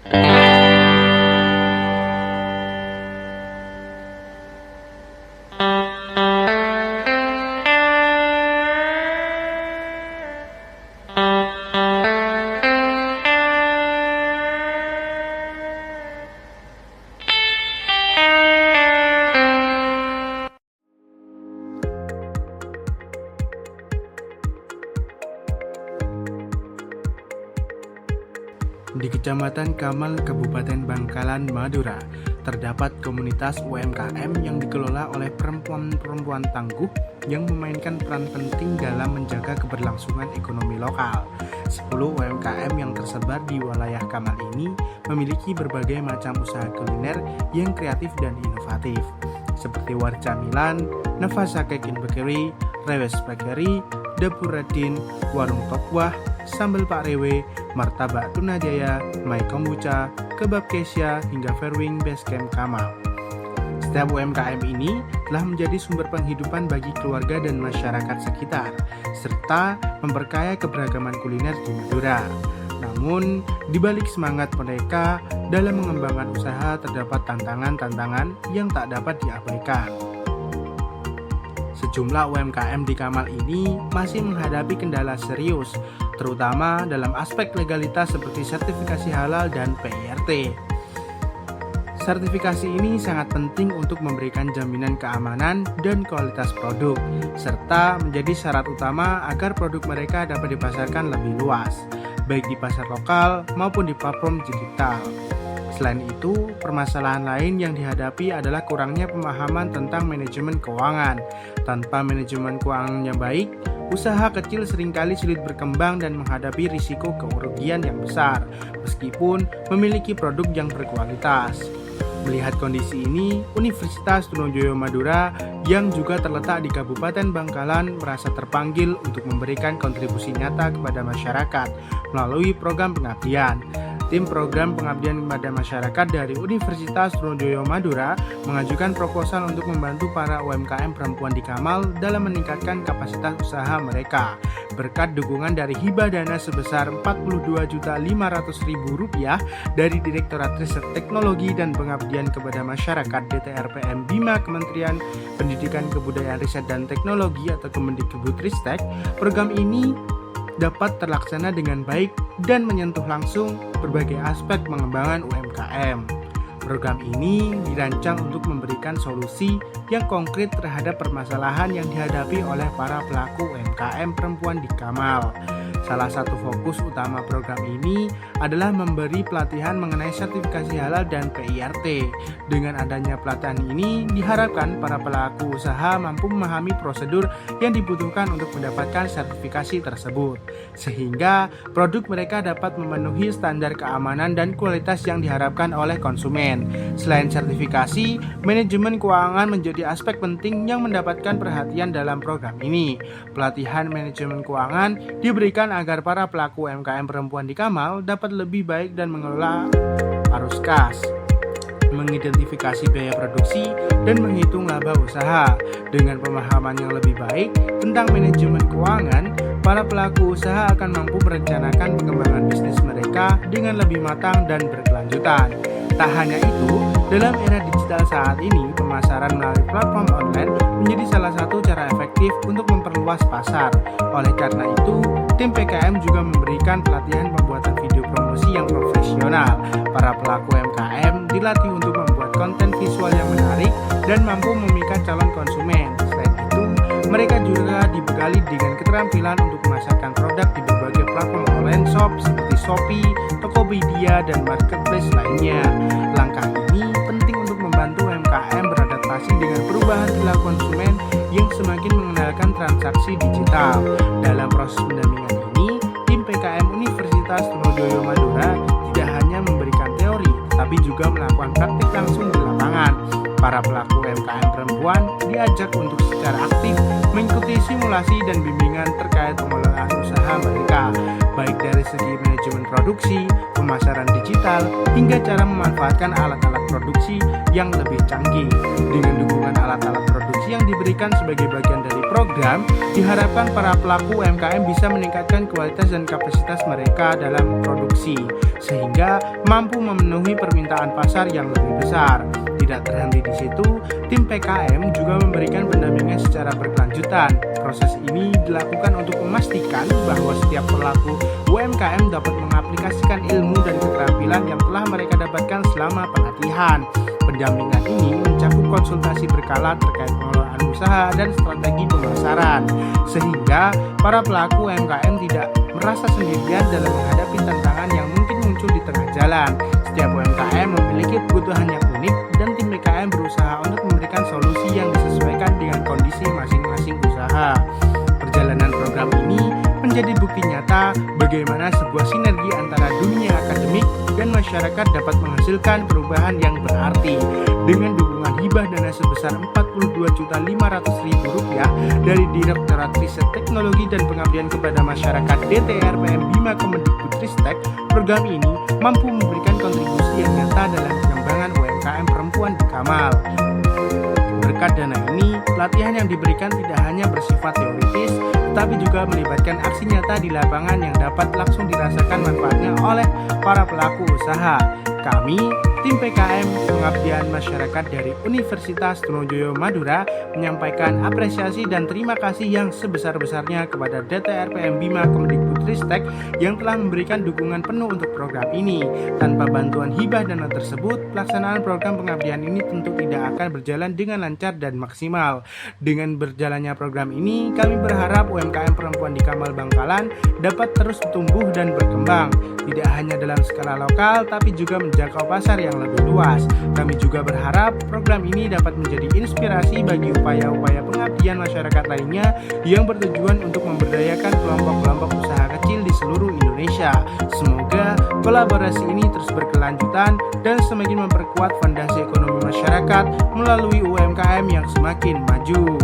Di Kecamatan Kamal, Kabupaten Bangkalan, Madura, terdapat komunitas UMKM yang dikelola oleh perempuan-perempuan tangguh yang memainkan peran penting dalam menjaga keberlangsungan ekonomi lokal. 10 UMKM yang tersebar di wilayah Kamal ini memiliki berbagai macam usaha kuliner yang kreatif dan inovatif, seperti Warca Milan, Nafasa Cake and Bakery, Rewes Bakery, Dapur Radin, Warung Tokwah, Sambal Pak Rewe, Martabak Tunajaya, My Kombucha, Kebab Kesya, hingga Fairwing Basecamp Kamal. Setiap UMKM ini telah menjadi sumber penghidupan bagi keluarga dan masyarakat sekitar, serta memperkaya keberagaman kuliner di Madura. Namun, di balik semangat mereka dalam mengembangkan usaha terdapat tantangan-tantangan yang tak dapat diabaikan. Sejumlah UMKM di Kamal ini masih menghadapi kendala serius, terutama dalam aspek legalitas seperti sertifikasi halal dan PIRT. Sertifikasi ini sangat penting untuk memberikan jaminan keamanan dan kualitas produk, serta menjadi syarat utama agar produk mereka dapat dipasarkan lebih luas, baik di pasar lokal maupun di platform digital. Selain itu, permasalahan lain yang dihadapi adalah kurangnya pemahaman tentang manajemen keuangan. Tanpa manajemen keuangan yang baik, usaha kecil seringkali sulit berkembang dan menghadapi risiko kerugian yang besar, meskipun memiliki produk yang berkualitas. Melihat kondisi ini, Universitas Trunojoyo Madura yang juga terletak di Kabupaten Bangkalan merasa terpanggil untuk memberikan kontribusi nyata kepada masyarakat melalui program pengabdian. Tim program pengabdian kepada masyarakat dari Universitas Trunojoyo Madura mengajukan proposal untuk membantu para UMKM perempuan di Kamal dalam meningkatkan kapasitas usaha mereka berkat dukungan dari hibah dana sebesar Rp42.500.000 dari Direktorat Riset Teknologi dan Pengabdian kepada Masyarakat DTRPM Bima Kementerian Pendidikan Kebudayaan Riset dan Teknologi atau Kemendikbudristek. Program ini dapat terlaksana dengan baik dan menyentuh langsung berbagai aspek pengembangan UMKM. Program ini dirancang untuk memberikan solusi yang konkret terhadap permasalahan yang dihadapi oleh para pelaku UMKM perempuan di Kamal. Salah satu fokus utama program ini adalah memberi pelatihan mengenai sertifikasi halal dan PIRT. Dengan adanya pelatihan ini, diharapkan para pelaku usaha mampu memahami prosedur yang dibutuhkan untuk mendapatkan sertifikasi tersebut, sehingga produk mereka dapat memenuhi standar keamanan dan kualitas yang diharapkan oleh konsumen. Selain sertifikasi, manajemen keuangan menjadi aspek penting yang mendapatkan perhatian dalam program ini. Pelatihan manajemen keuangan diberikan agar para pelaku UMKM perempuan di Kamal dapat lebih baik dan mengelola arus kas, mengidentifikasi biaya produksi, dan menghitung laba usaha. Dengan pemahaman yang lebih baik tentang manajemen keuangan, para pelaku usaha akan mampu merencanakan pengembangan bisnis mereka dengan lebih matang dan berkelanjutan. Tak hanya itu, dalam era digital saat ini, pemasaran melalui platform online menjadi salah satu cara efektif untuk memperluas pasar. Oleh karena itu, tim PKM juga memberikan pelatihan pembuatan video promosi yang profesional. Para pelaku UMKM dilatih untuk membuat konten visual yang menarik dan mampu memikat calon konsumen. Selain itu, mereka juga dibekali dengan keterampilan untuk memasarkan produk di berbagai platform online shop seperti Shopee, Tokopedia, dan marketplace lainnya. Langkah ini penting untuk membantu UMKM beradaptasi dengan perubahan perilaku konsumen yang semakin mengenalkan transaksi digital. Dalam proses pendampingan ini, tim PKM Universitas Trunojoyo Madura tidak hanya memberikan teori, tetapi juga melakukan praktik langsung di lapangan. Para pelaku UMKM perempuan diajak untuk secara aktif mengikuti simulasi dan bimbingan terkait pengelolaan usaha mereka, baik dari segi manajemen produksi, pemasaran digital, hingga cara memanfaatkan alat-alat produksi yang lebih canggih. Dengan dukungan alat-alat produksi kontribusi yang diberikan sebagai bagian dari program, diharapkan para pelaku UMKM bisa meningkatkan kualitas dan kapasitas mereka dalam produksi, sehingga mampu memenuhi permintaan pasar yang lebih besar. Tidak terhenti di situ, tim PKM juga memberikan pendampingan secara berkelanjutan. Proses ini dilakukan untuk memastikan bahwa setiap pelaku UMKM dapat mengaplikasikan ilmu dan keterampilan yang telah mereka dapatkan selama pelatihan. Pendampingan ini mencakup konsultasi berkala terkait pengelolaan usaha dan strategi pemasaran, sehingga para pelaku UMKM tidak merasa sendirian dalam menghadapi tantangan yang mungkin muncul di tengah jalan. Setiap UMKM memiliki kebutuhan yang unik dan tim PKM berusaha untuk memberikan solusi yang disesuaikan dengan kondisi masing-masing usaha. Perjalanan program ini menjadi bukti nyata bagaimana sebuah sinergi antara dunia akademik dan masyarakat dapat menghasilkan perubahan yang berarti. Dengan dukungan hibah dana sebesar Rp42.500.000 dari Direktorat Riset Teknologi dan Pengabdian kepada Masyarakat DTRPM Bima Kemendikbudristek, program ini mampu memberikan kontribusi yang nyata dalam pengembangan UMKM perempuan di Kamal. Berkat dana ini, pelatihan yang diberikan tidak hanya bersifat teoritis, tetapi juga melibatkan aksi nyata di lapangan yang dapat langsung dirasakan manfaatnya oleh para pelaku usaha. Kami, tim PKM Pengabdian Masyarakat dari Universitas Trunojoyo Madura, menyampaikan apresiasi dan terima kasih yang sebesar-besarnya kepada DTRPM Bima Kemendikbudristek yang telah memberikan dukungan penuh untuk program ini. Tanpa bantuan hibah dana tersebut, pelaksanaan program pengabdian ini tentu tidak akan berjalan dengan lancar dan maksimal. Dengan berjalannya program ini, kami berharap UMKM perempuan di Kamal Bangkalan dapat terus tumbuh dan berkembang, tidak hanya dalam skala lokal, tapi juga menjangkau pasar yang lebih luas. Kami juga berharap program ini dapat menjadi inspirasi bagi upaya-upaya pengabdian masyarakat lainnya yang bertujuan untuk memberdayakan kelompok-kelompok usaha kecil di seluruh Indonesia. Semoga kolaborasi ini terus berkelanjutan dan semakin memperkuat fondasi ekonomi masyarakat melalui UMKM yang semakin maju.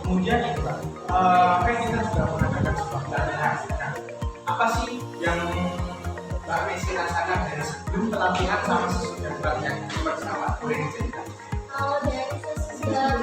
Kemudian ini Pak, kan kita sudah mengadakan sebuah pelatihan. Nah, apa sih yang Mbak Messi rasakan dari sebelum pelatihan sama sesudah pelatihan? Coba Boleh diceritakan? Kalau dari sesudah